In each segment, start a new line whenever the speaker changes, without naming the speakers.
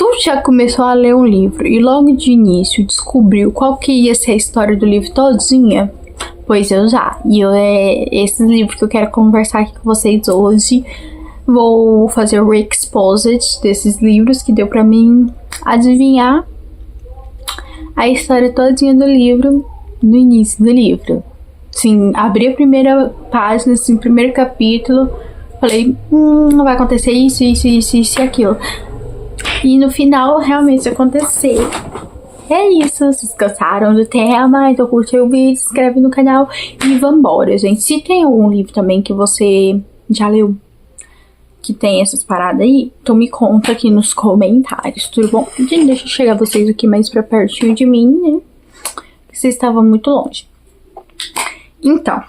Tu já começou a ler um livro e logo de início descobriu qual que ia ser a história do livro todinha? Pois eu já. E é esse livro que eu quero conversar aqui com vocês hoje. Vou fazer o exposit desses livros que deu pra mim adivinhar a história todinha do livro no início do livro. Sim, abri a primeira página, assim, o primeiro capítulo, falei, vai acontecer isso e aquilo. E no final, realmente aconteceu. É isso, vocês gostaram do tema, então curte o vídeo, se inscreve no canal e vambora, gente. Se tem algum livro também que você já leu, que tem essas paradas aí, então me conta aqui nos comentários, tudo bom? Gente, deixa eu chegar vocês aqui mais pra pertinho de mim, né? Porque vocês estavam muito longe. Então,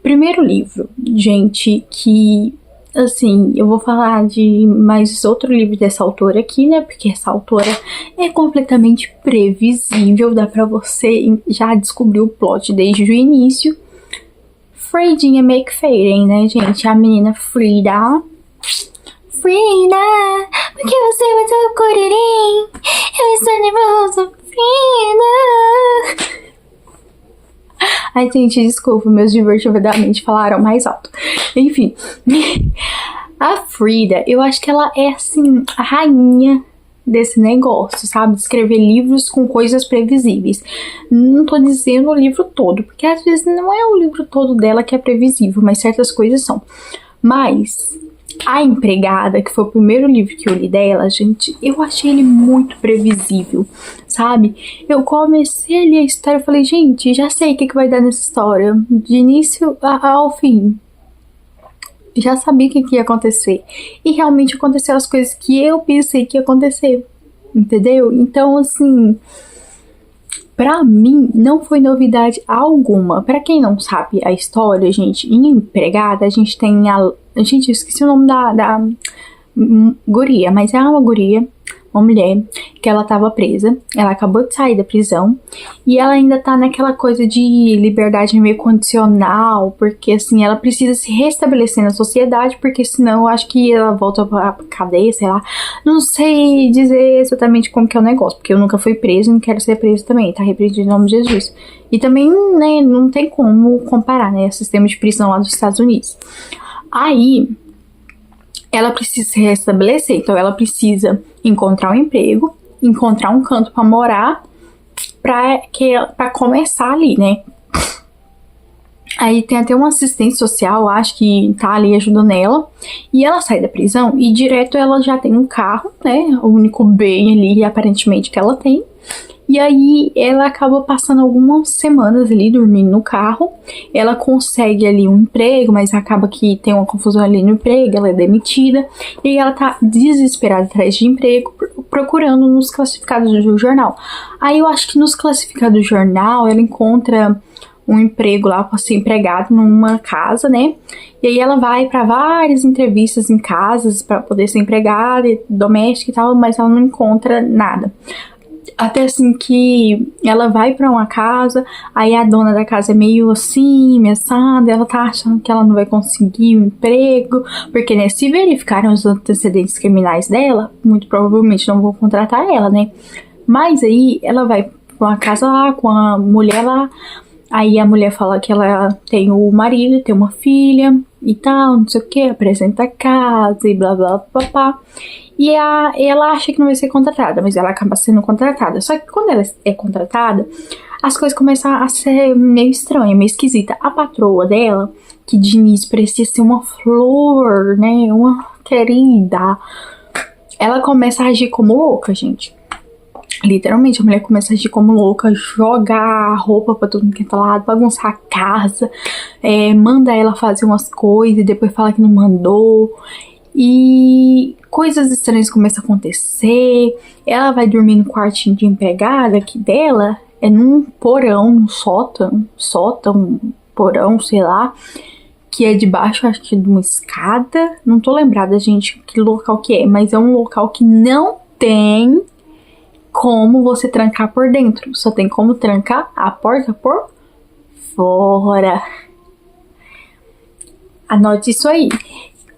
primeiro livro, gente, que... assim, eu vou falar de mais outro livro dessa autora aqui, né? Porque essa autora é completamente previsível, dá pra você já descobrir o plot desde o início. Freidinha McFadden, né, gente? A menina Frida. Frida, por que você é muito curirim? Eu estou nervoso, Frida. Ai, gente, desculpa, meus divertidamente falaram mais alto. Enfim, a Frida, eu acho que ela é, assim, a rainha desse negócio, sabe? De escrever livros com coisas previsíveis. Não tô dizendo o livro todo, porque às vezes não é o livro todo dela que é previsível, mas certas coisas são. Mas A Empregada, que foi o primeiro livro que eu li dela, gente, eu achei ele muito previsível, sabe? Eu comecei a ler a história e falei, gente, já sei o que vai dar nessa história, de início ao fim. Já sabia o que ia acontecer. E realmente aconteceram as coisas que eu pensei que ia acontecer, entendeu? Então, assim, pra mim, não foi novidade alguma. Pra quem não sabe a história, gente, em Empregada, a gente tem a... Gente, eu esqueci o nome da guria, mas é uma guria, uma mulher, que ela tava presa. Ela acabou de sair da prisão e ela ainda tá naquela coisa de liberdade meio condicional, porque assim, ela precisa se restabelecer na sociedade, porque senão eu acho que ela volta pra cadeia, sei lá. Não sei dizer exatamente como que é o negócio, porque eu nunca fui presa e não quero ser presa também, tá repreendido em nome de Jesus. E também, né, não tem como comparar, né, o sistema de prisão lá dos Estados Unidos. Aí, ela precisa se restabelecer, então ela precisa encontrar um emprego, encontrar um canto pra morar, pra começar ali, né? Aí tem até uma assistente social, acho que tá ali ajudando ela, e ela sai da prisão e direto ela já tem um carro, né? O único bem ali, aparentemente, que ela tem. E aí ela acaba passando algumas semanas ali dormindo no carro. Ela consegue ali um emprego, mas acaba que tem uma confusão ali no emprego, ela é demitida. E aí ela tá desesperada atrás de emprego, procurando nos classificados do jornal. Aí eu acho que nos classificados do jornal ela encontra um emprego lá para ser empregada numa casa, né? E aí ela vai para várias entrevistas em casas para poder ser empregada, doméstica e tal, mas ela não encontra nada. Até assim que ela vai pra uma casa, aí a dona da casa é meio assim, meçada, ela tá achando que ela não vai conseguir um emprego, porque, né, se verificarem os antecedentes criminais dela, muito provavelmente não vão contratar ela, né? Mas aí ela vai pra uma casa lá, com a mulher lá, aí a mulher fala que ela tem o marido, tem uma filha e tal, não sei o que, apresenta a casa e blá blá blá blá. E ela acha que não vai ser contratada, mas ela acaba sendo contratada. Só que quando ela é contratada, as coisas começam a ser meio estranhas, meio esquisita. A patroa dela, que de início parecia ser uma flor, né, uma querida, ela começa a agir como louca, gente. Literalmente, a mulher começa a agir como louca, jogar roupa pra todo mundo que tá lá, bagunçar a casa, manda ela fazer umas coisas e depois fala que não mandou. E coisas estranhas começam a acontecer. Ela vai dormir no quartinho de empregada aqui dela, é num porão, num sótão, porão, sei lá, que é debaixo, acho que de uma escada. Não tô lembrada, gente, que local que é, mas é um local que não tem como você trancar por dentro, só tem como trancar a porta por fora. Anote isso aí.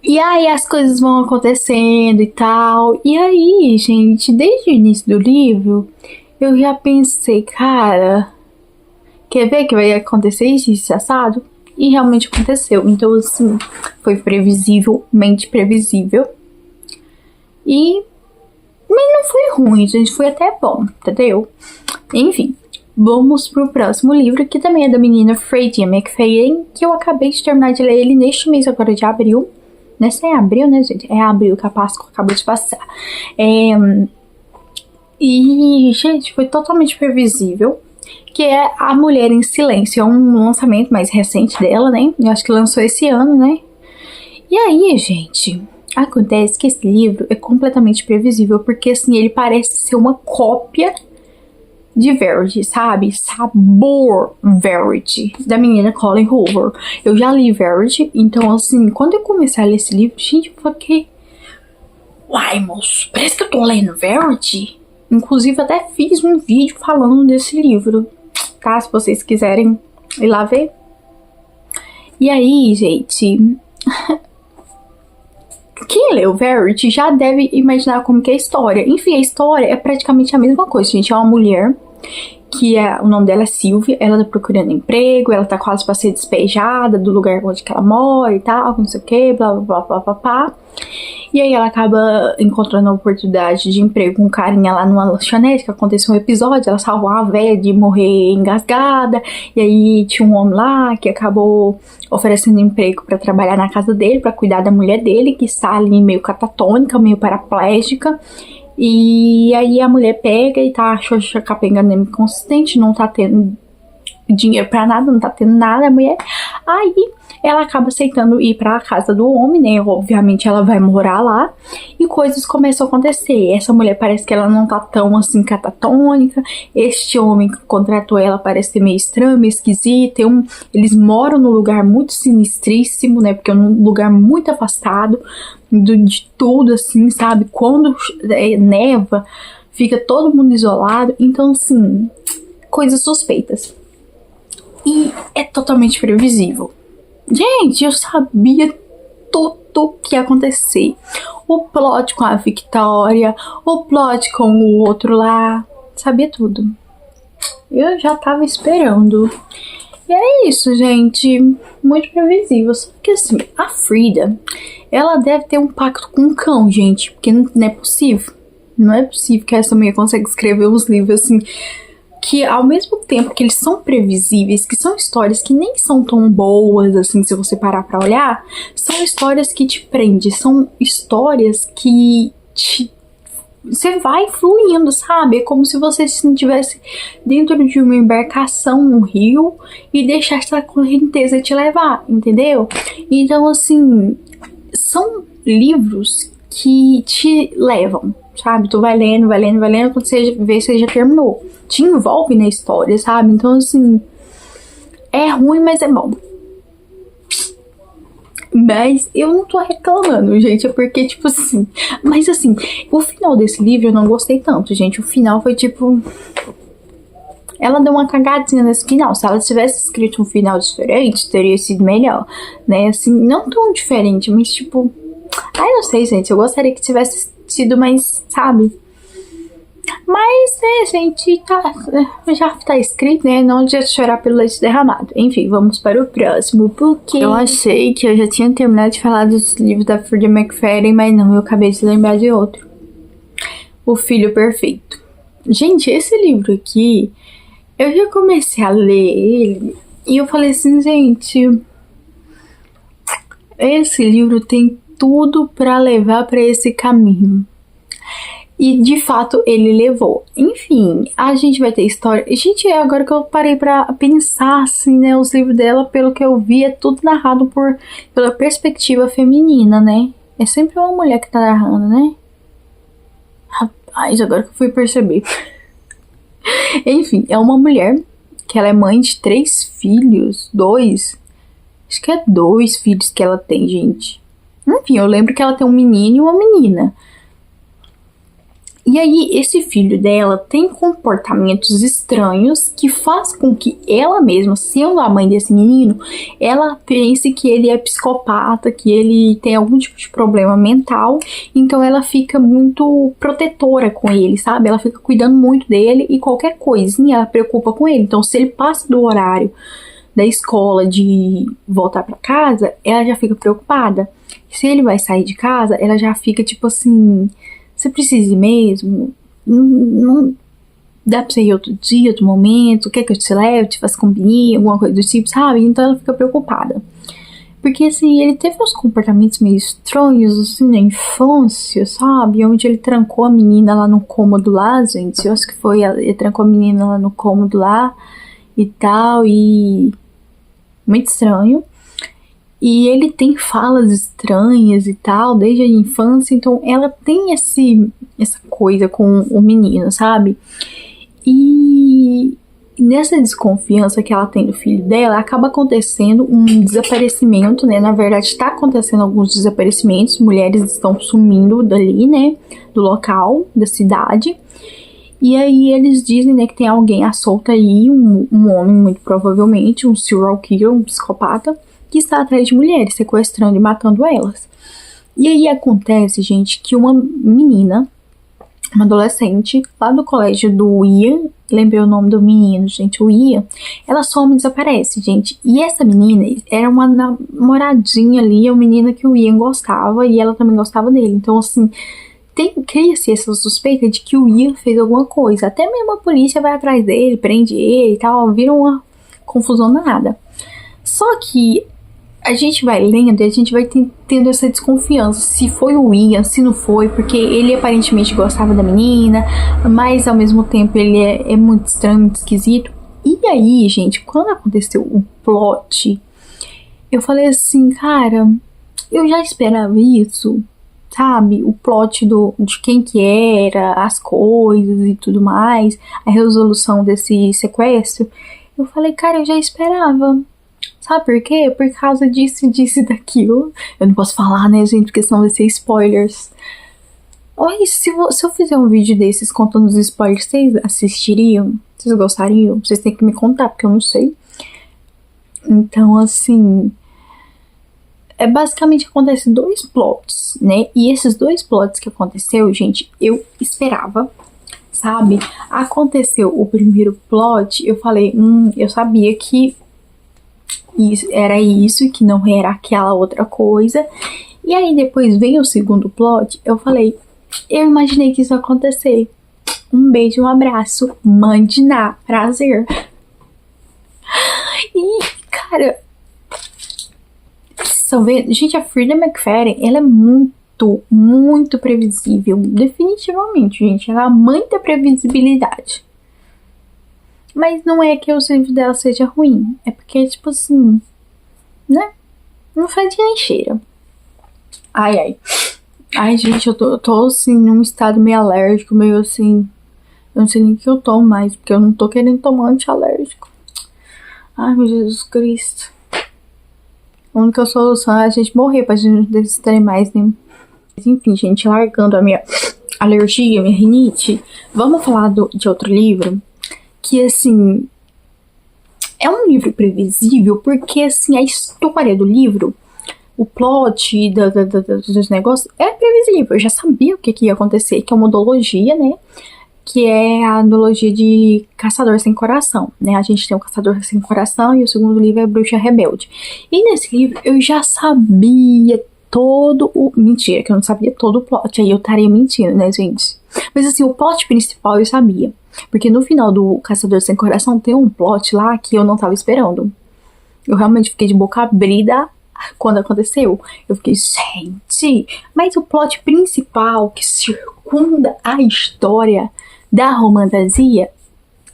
E aí as coisas vão acontecendo e tal. E aí, gente, desde o início do livro, eu já pensei, cara, quer ver que vai acontecer isso assado? E realmente aconteceu. Então, assim, foi previsivelmente previsível. E mas não foi ruim, gente. Foi até bom, entendeu? Enfim, vamos pro próximo livro, que também é da menina Fredia McFadden, que eu acabei de terminar de ler ele neste mês agora de abril. Nessa é abril, né, gente? É abril que a Páscoa acabou de passar. E, gente, foi totalmente previsível. Que é A Mulher em Silêncio. É um lançamento mais recente dela, né? Eu acho que lançou esse ano, né? E aí, gente, acontece que esse livro é completamente previsível, porque, assim, ele parece ser uma cópia de Verity, sabe? Sabor Verity, da menina Colleen Hoover. Eu já li Verity, então, assim, quando eu comecei a ler esse livro, gente, eu fiquei... Uai, moço, parece que eu tô lendo Verity. Inclusive, até fiz um vídeo falando desse livro, tá? Se vocês quiserem ir lá ver. E aí, gente... Quem leu Verity já deve imaginar como que é a história. Enfim, a história é praticamente a mesma coisa, gente. É uma mulher que o nome dela é Sylvia, ela tá procurando emprego, ela tá quase pra ser despejada do lugar onde que ela mora e tal, não sei o que, blá, blá, blá, blá, blá. E aí ela acaba encontrando a oportunidade de emprego com um carinha lá numa lanchonete, que aconteceu um episódio, ela salvou uma velha de morrer engasgada, e aí tinha um homem lá que acabou oferecendo emprego para trabalhar na casa dele, para cuidar da mulher dele, que está ali meio catatônica, meio paraplégica. E aí a mulher pega e tá xoxa capenga inconsistente, não tá tendo dinheiro pra nada, não tá tendo nada, a mulher. Aí ela acaba aceitando ir pra casa do homem, né? Obviamente ela vai morar lá e coisas começam a acontecer. Essa mulher parece que ela não tá tão assim catatônica. Este homem que contratou ela parece ser meio estranho, meio esquisito. Eles moram num lugar muito sinistríssimo, né? Porque é um lugar muito afastado de tudo, assim, sabe? Quando neva, fica todo mundo isolado. Então, assim, coisas suspeitas. E é totalmente previsível. Gente, eu sabia tudo o que ia acontecer. O plot com a Victoria, o plot com o outro lá. Sabia tudo. Eu já tava esperando. E é isso, gente. Muito previsível. Só que assim, a Frida, ela deve ter um pacto com um cão, gente. Porque não é possível. Não é possível que essa mulher consiga escrever uns livros assim, que ao mesmo tempo que eles são previsíveis, que são histórias que nem são tão boas, assim, se você parar pra olhar, são histórias que te prendem, são histórias que você vai fluindo, sabe? É como se você estivesse dentro de uma embarcação no rio e deixasse a correnteza te levar, entendeu? Então, assim, são livros que te levam, sabe? Tu vai lendo, quando você vê, você já terminou. Te envolve na história, sabe? Então, assim, é ruim, mas é bom. Mas eu não tô reclamando, gente, é porque, tipo assim... Mas, assim, o final desse livro eu não gostei tanto, gente. O final foi, tipo... Ela deu uma cagadinha nesse final. Se ela tivesse escrito um final diferente, teria sido melhor, né? Assim, não tão diferente, mas, tipo... Ai, não sei, gente. Eu gostaria que tivesse sido mais, sabe? Mas, né, gente, já tá escrito, né? Não adianta chorar pelo leite derramado. Enfim, vamos para o próximo, porque eu achei que eu já tinha terminado de falar dos livros da Fredia McFadden, mas não, eu acabei de lembrar de outro. O Filho Perfeito. Gente, esse livro aqui, eu já comecei a ler ele e eu falei assim, gente, esse livro tem tudo pra levar pra esse caminho. E, de fato, ele levou. Enfim, a gente vai ter história... Gente, agora que eu parei pra pensar, assim, né? Os livros dela, pelo que eu vi, é tudo narrado pela perspectiva feminina, né? É sempre uma mulher que tá narrando, né? Rapaz, agora que eu fui perceber. Enfim, é uma mulher que ela é mãe de 3 filhos. 2. Acho que é 2 filhos que ela tem, gente. Enfim, eu lembro que ela tem um menino e uma menina. E E aí, esse filho dela tem comportamentos estranhos que faz com que ela mesma, sendo a mãe desse menino, ela pense que ele é psicopata, que ele tem algum tipo de problema mental. Então ela fica muito protetora com ele, sabe? Ela fica cuidando muito dele e qualquer coisinha ela preocupa com ele. Então se ele passa do horário da escola de voltar pra casa, ela já fica preocupada. Se ele vai sair de casa, ela já fica tipo assim... Você precisa ir mesmo? Não dá pra você ir outro dia, outro momento? Quer que eu te leve, te faça companhia, alguma coisa do tipo, sabe? Então ela fica preocupada. Porque, assim, ele teve uns comportamentos meio estranhos, assim, na infância, sabe? Onde ele trancou a menina lá no cômodo lá, gente. Eu acho que foi, ele trancou a menina lá no cômodo lá e tal, e... Muito estranho. E ele tem falas estranhas e tal, desde a infância, então ela tem essa coisa com o menino, sabe? E nessa desconfiança que ela tem do filho dela, acaba acontecendo um desaparecimento, né? Na verdade, está acontecendo alguns desaparecimentos, mulheres estão sumindo dali, né? Do local, da cidade. E aí eles dizem, né, que tem alguém à solta aí, um homem, muito provavelmente, um serial killer, um psicopata, que está atrás de mulheres, sequestrando e matando elas. E aí acontece, gente, que uma menina, uma adolescente, lá do colégio do Ian, lembrei o nome do menino, gente, o Ian, ela some e desaparece, gente. E essa menina era uma namoradinha ali, uma menina que o Ian gostava e ela também gostava dele. Então, assim, cria-se essa suspeita de que o Ian fez alguma coisa. Até mesmo a polícia vai atrás dele, prende ele e tal, vira uma confusão danada. Só que a gente vai lendo e a gente vai tendo essa desconfiança, se foi o Ian, se não foi, porque ele aparentemente gostava da menina, mas ao mesmo tempo ele é muito estranho, muito esquisito. E aí, gente, quando aconteceu o plot, eu falei assim, cara, eu já esperava isso, sabe? O plot de quem que era, as coisas e tudo mais, a resolução desse sequestro. Eu falei, cara, eu já esperava. Sabe por quê? Por causa disso, disso e daquilo. Eu não posso falar, né, gente? Porque senão vai ser spoilers. Olha, se eu fizer um vídeo desses contando os spoilers, vocês assistiriam? Vocês gostariam? Vocês têm que me contar, porque eu não sei. Então, assim... basicamente acontece 2 plots, né? E esses 2 plots que aconteceu, gente, eu esperava, sabe? Aconteceu o primeiro plot, eu falei, eu sabia que era isso, que não era aquela outra coisa. E aí depois veio o segundo plot, eu falei, eu imaginei que isso ia acontecer. Um beijo, um abraço, mande na prazer. E, cara, vocês estão vendo? Gente, a Freida McFadden, ela é muito, muito previsível. Definitivamente, gente, ela é a mãe da previsibilidade. Mas não é que o livro dela seja ruim. É porque, tipo assim, né? Não faz nem cheira. Ai, gente, eu tô assim, num estado meio alérgico, meio assim... Eu não sei nem o que eu tomo mais, porque eu não tô querendo tomar antialérgico. Ai, meu Jesus Cristo. A única solução é a gente morrer pra gente não desistir mais, né? Mas enfim, gente, largando a minha alergia, minha rinite, vamos falar de outro livro... Que, assim, é um livro previsível, porque, assim, a história do livro, o plot dos negócios, é previsível. Eu já sabia o que ia acontecer, que é uma duologia, né? Que é a duologia de Caçador Sem Coração, né? A gente tem o Caçador Sem Coração e o segundo livro é Bruxa Rebelde. E nesse livro, eu já sabia todo o... Mentira, que eu não sabia todo o plot. Aí eu estaria mentindo, né, gente? Mas, assim, o plot principal eu sabia. Porque no final do Caçador Sem Coração tem um plot lá que eu não tava esperando. Eu realmente fiquei de boca abrida quando aconteceu. Eu fiquei, gente... Mas o plot principal que circunda a história da romantasia,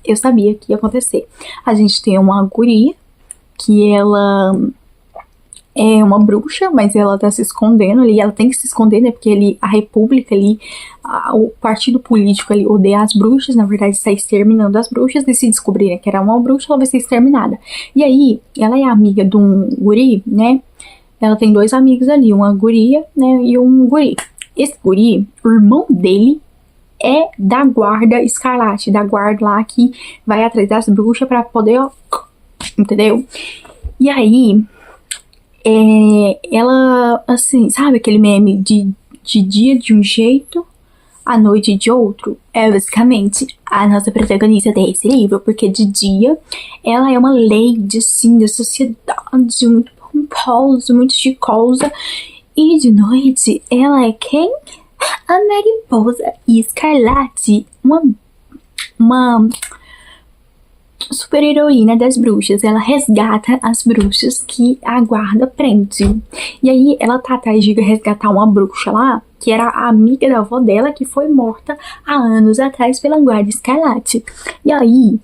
eu sabia que ia acontecer. A gente tem uma guria que ela... é uma bruxa, mas ela tá se escondendo ali, ela tem que se esconder, né, porque a república ali, o partido político ali odeia as bruxas, na verdade está exterminando as bruxas, e se descobrirem que era uma bruxa, ela vai ser exterminada. E aí, ela é amiga de um guri, né, ela tem 2 amigos ali, uma guria, né, e um guri. Esse guri, o irmão dele, é da guarda escarlate, da guarda lá que vai atrás das bruxas pra poder, ó, entendeu? E aí, ela, assim, sabe aquele meme de dia de um jeito, à noite de outro? É basicamente a nossa protagonista desse livro, porque de dia ela é uma lady, assim, da sociedade, muito pomposa, muito chicosa, e de noite ela é quem? A mariposa escarlate, uma super heroína das bruxas. Ela resgata as bruxas que a guarda prende. E aí ela tá atrás de resgatar uma bruxa lá, que era a amiga da avó dela, que foi morta há anos atrás pela guarda escarlate. E aí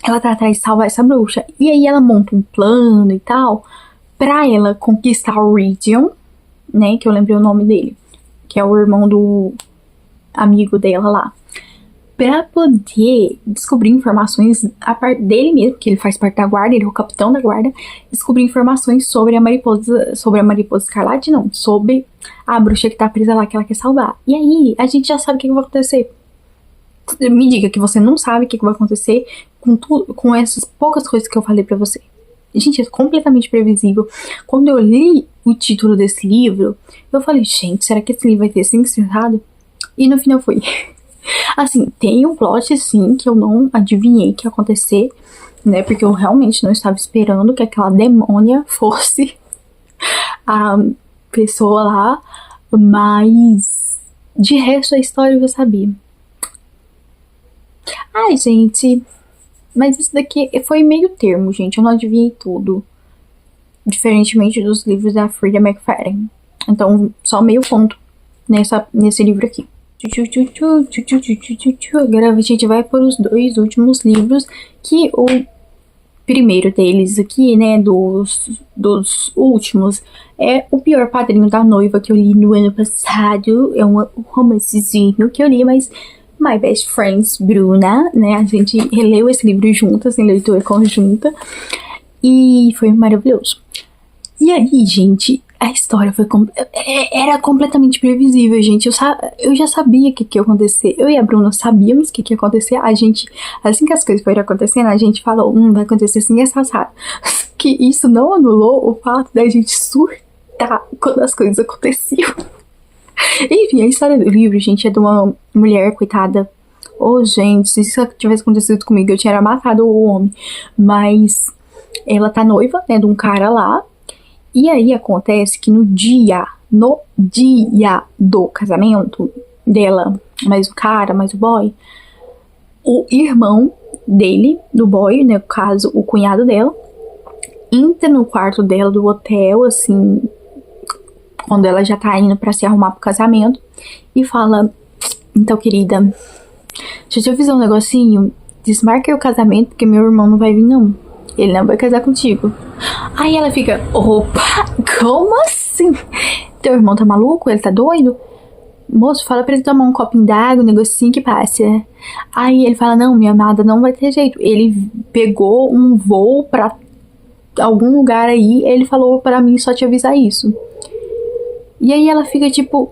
ela tá atrás de salvar essa bruxa. E aí ela monta um plano e tal, pra ela conquistar o Region, né, que eu lembrei o nome dele, que é o irmão do amigo dela lá, pra poder descobrir informações a parte dele mesmo, que ele faz parte da guarda, ele é o capitão da guarda, descobrir informações sobre a mariposa escarlate, não, sobre a bruxa que tá presa lá, que ela quer salvar. E aí, a gente já sabe o que vai acontecer. Me diga que você não sabe o que vai acontecer com essas poucas coisas que eu falei pra você. Gente, é completamente previsível. Quando eu li o título desse livro, eu falei, gente, será que esse livro vai ter assim encerrado? E no final foi. Assim, tem um plot, sim, que eu não adivinhei que ia acontecer, né? Porque eu realmente não estava esperando que aquela demônia fosse a pessoa lá. Mas, de resto, a história eu já sabia. Ai, gente... Mas isso daqui foi meio termo, gente. Eu não adivinhei tudo. Diferentemente dos livros da Freida McFadden. Então, só meio ponto nesse livro aqui. Agora a gente vai para os 2 últimos livros. Que o primeiro deles aqui, né, dos últimos, é O Pior Padrinho da Noiva, que eu li no ano passado. É um romancezinho que eu li, mas... My Best Friends, Bruna, né? A gente releu esse livro juntas, em leitura conjunta. E foi maravilhoso. E aí, gente, a história foi era completamente previsível, gente. Eu já sabia o que ia acontecer. Eu e a Bruna sabíamos o que ia acontecer. A gente, assim que as coisas foram acontecendo, a gente falou, vai acontecer assim, assado. Que isso não anulou o fato da gente surtar quando as coisas aconteciam. Enfim, a história do livro, gente, é de uma mulher, coitada. Gente, se isso tivesse acontecido comigo, eu tinha matado o homem. Mas ela tá noiva, né, de um cara lá. E aí acontece que no dia do casamento dela, mais o cara, mais o boy, o irmão dele, do boy, né, no caso, o cunhado dela, entra no quarto dela do hotel, assim... quando ela já tá indo pra se arrumar pro casamento, e fala, então, querida, deixa eu te avisar um negocinho, desmarca o casamento, porque meu irmão não vai vir, não. Ele não vai casar contigo. Aí ela fica, opa, como assim? Teu irmão tá maluco? Ele tá doido? Moço, fala pra ele tomar um copinho d'água, um negocinho que passe. Aí ele fala, não, minha amada, não vai ter jeito. Ele pegou um voo pra algum lugar aí, ele falou pra mim só te avisar isso. E aí ela fica tipo,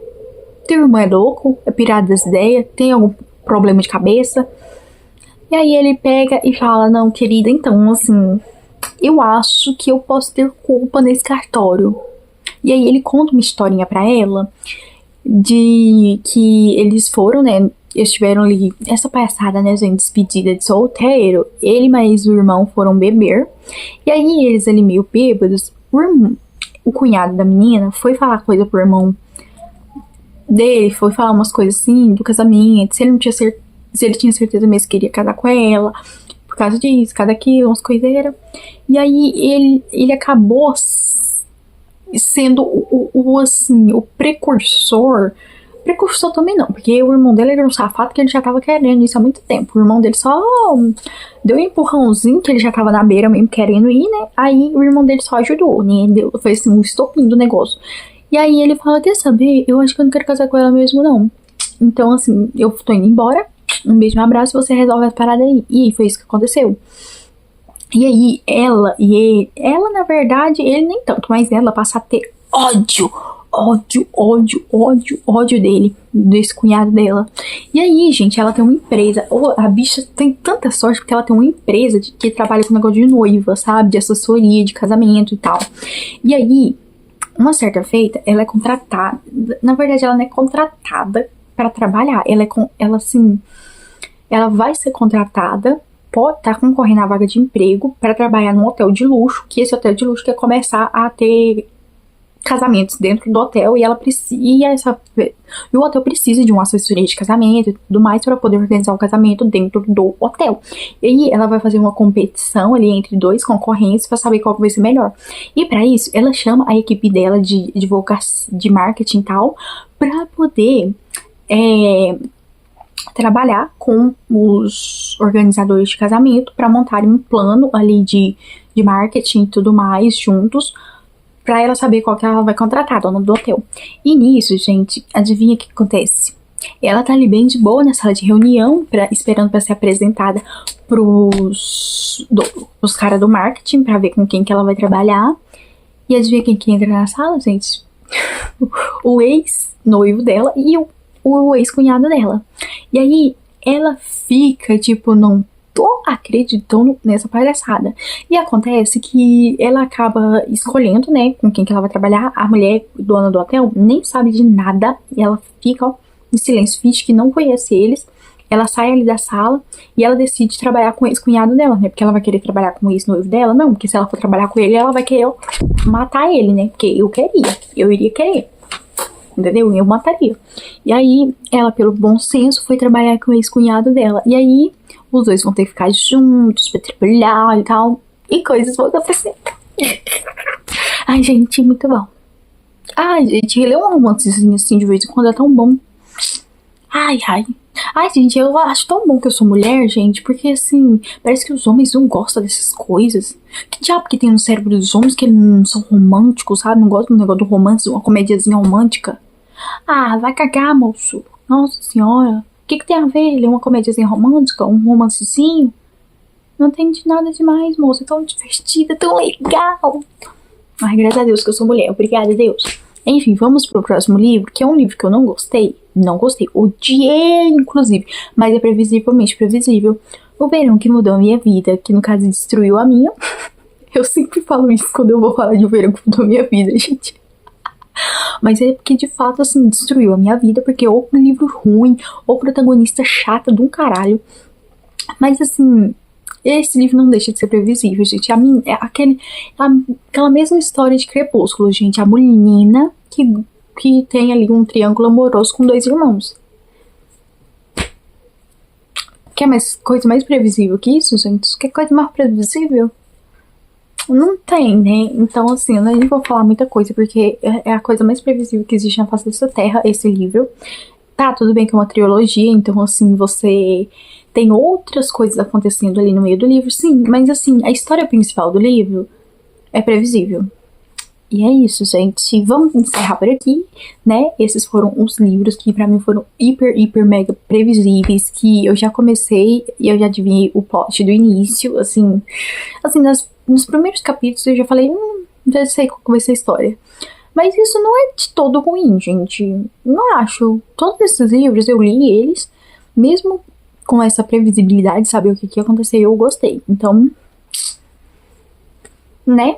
teu irmão é louco? É pirado das ideias? Tem algum problema de cabeça? E aí ele pega e fala, não, querida, então, assim, eu acho que eu posso ter culpa nesse cartório. E aí ele conta uma historinha pra ela, de que eles foram, né, eles tiveram ali, essa palhaçada, né, gente, despedida de solteiro, ele mais o irmão foram beber, e aí eles ali meio bêbados, o cunhado da menina foi falar coisa pro irmão dele, foi falar umas coisas assim, do casamento, se ele tinha certeza mesmo que queria casar com ela, por causa disso, cada aquilo, umas coiseiras. E aí ele acabou sendo assim, o precursor também não, porque o irmão dele era um safado que ele já tava querendo isso há muito tempo. O irmão dele só deu um empurrãozinho, que ele já tava na beira mesmo querendo ir, né? Aí o irmão dele só ajudou, né? Foi assim, um estopim do negócio. E aí ele fala, quer saber? Eu acho que eu não quero casar com ela mesmo, não. Então, assim, eu tô indo embora. Um beijo, um abraço, você resolve a parada aí. E foi isso que aconteceu. E aí, ela, na verdade, ele nem tanto, mas ela passa a ter ódio, ódio, ódio, ódio dele, desse cunhado dela. E aí, gente, ela tem uma empresa. A bicha tem tanta sorte porque ela tem uma empresa que trabalha com negócio de noiva, sabe? De assessoria, de casamento e tal. E aí, uma certa feita, ela é contratada. Na verdade, ela não é contratada pra trabalhar. Ela vai ser contratada, pode estar concorrendo à vaga de emprego pra trabalhar num hotel de luxo, que esse hotel de luxo quer começar a ter casamentos dentro do hotel e ela precisa e o hotel precisa de uma assessoria de casamento e tudo mais para poder organizar o casamento dentro do hotel. E aí ela vai fazer uma competição ali entre dois concorrentes para saber qual vai ser melhor. E para isso ela chama a equipe dela de advocacia, de marketing e tal, para poder trabalhar com os organizadores de casamento para montarem um plano ali de marketing e tudo mais juntos, pra ela saber qual que ela vai contratar, dona do hotel. E nisso, gente, adivinha o que acontece? Ela tá ali bem de boa na sala de reunião, esperando pra ser apresentada pros caras do marketing, pra ver com quem que ela vai trabalhar. E adivinha quem que entra na sala, gente? O ex-noivo dela e o ex-cunhado dela. E aí, ela fica, tipo, não tô acreditando nessa palhaçada. E acontece que ela acaba escolhendo, né, com quem que ela vai trabalhar. A mulher, dona do hotel, nem sabe de nada. E ela fica, ó, em silêncio, finge que não conhece eles. Ela sai ali da sala e ela decide trabalhar com o ex-cunhado dela, né? Porque ela vai querer trabalhar com o ex-noivo dela? Não, porque se ela for trabalhar com ele, ela vai querer matar ele, né? Porque eu iria querer. Entendeu? Eu mataria. E aí, ela, pelo bom senso, foi trabalhar com o ex-cunhado dela. E aí, os dois vão ter que ficar juntos pra trabalhar e tal. E coisas vão acontecer. Ai, gente, muito bom. Ai, gente, ler um romancezinho assim de vez em quando é tão bom. Ai, ai. Ai, gente, eu acho tão bom que eu sou mulher, gente, porque assim, parece que os homens não gostam dessas coisas. Que diabo que tem no cérebro dos homens que eles não são românticos, sabe? Não gostam do negócio do romance, uma comediazinha romântica. Ah, vai cagar, moço. Nossa senhora. O que tem a ver? Ler uma comediazinha romântica? Um romancezinho? Não tem de nada demais, moço. É tão divertida, tão legal. Ai, graças a Deus que eu sou mulher. Obrigada, Deus. Enfim, vamos pro próximo livro, que é um livro que eu não gostei. Não gostei. Odiei, inclusive. Mas é previsivelmente previsível. O Verão que Mudou a Minha Vida, que no caso destruiu a minha. Eu sempre falo isso quando eu vou falar de O Verão que Mudou a Minha Vida, gente. Mas é porque, de fato, assim, destruiu a minha vida, porque ou livro ruim, ou protagonista chata de um caralho. Mas, assim, esse livro não deixa de ser previsível, gente. É aquela mesma história de Crepúsculo, gente. A menina que tem ali um triângulo amoroso com dois irmãos. Quer mais coisa mais previsível que isso, gente? Quer coisa mais previsível? Não tem, né? Então, assim, eu nem vou falar muita coisa, porque é a coisa mais previsível que existe na face dessa terra, esse livro. Tá, tudo bem que é uma trilogia, então, assim, você tem outras coisas acontecendo ali no meio do livro, sim, mas, assim, a história principal do livro é previsível. E é isso, gente. Vamos encerrar por aqui, né? Esses foram os livros que pra mim foram hiper, mega previsíveis, que eu já comecei e eu já adivinhei o plot do início, assim, nos primeiros capítulos eu já falei, já sei qual vai ser a história. Mas isso não é de todo ruim, gente. Não acho. Todos esses livros eu li eles, mesmo com essa previsibilidade, saber o que ia acontecer, eu gostei. Então, né?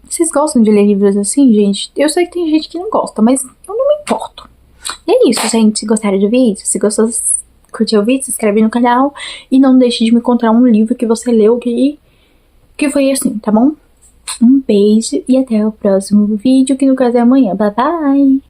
Vocês gostam de ler livros assim, gente? Eu sei que tem gente que não gosta, mas eu não me importo. E é isso, gente. Se gostaram do vídeo, se gostou, curtiu o vídeo, se inscreve no canal. E não deixe de me contar um livro que você leu que foi assim, tá bom? Um beijo e até o próximo vídeo, que no caso é amanhã. Bye, bye!